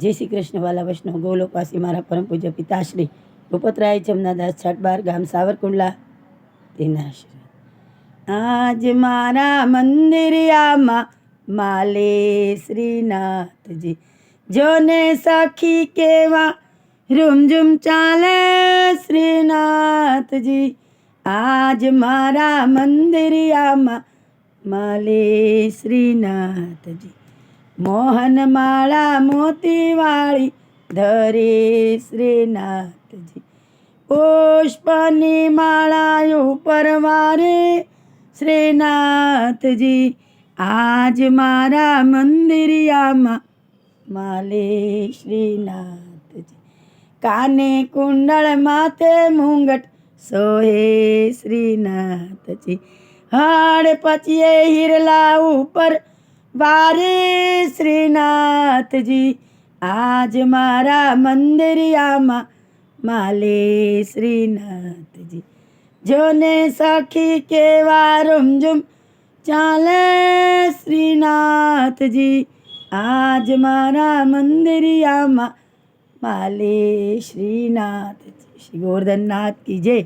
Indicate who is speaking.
Speaker 1: जय श्री कृष्ण वाला वैष्णव गोलोकवासी मारा परम पूज्य पिताश्री भूपतराय जमनादास छाटबार गाम सावरकुंडला तेना आशीर्वाद। आज मारा मंदिरियामा माले श्रीनाथजी जोने सखी केवा रूमझूम चाले श्रीनाथजी। आज मारा मंदिरियामा माले श्रीनाथजी मोहन माळा मोतीवाળી धरे श्रीनाथजी। पुष्पनी माळा परवारे श्रीनाथजी। आज मारा मंदिरियामा माले श्रीनाथजी काने कुंडळ माथे मुंगट सोहे श्रीनाथजी। हाड़ पचिए हिरला ऊपर वारे श्रीनाथजी। आज मारा मंदिरियामा माले श्रीनाथजी जोने सखी केवा रूमझूम चाले श्रीनाथजी। आज मारा मंदिरियामा माले श्रीनाथजी। श्री गोवर्धननाथ की जय।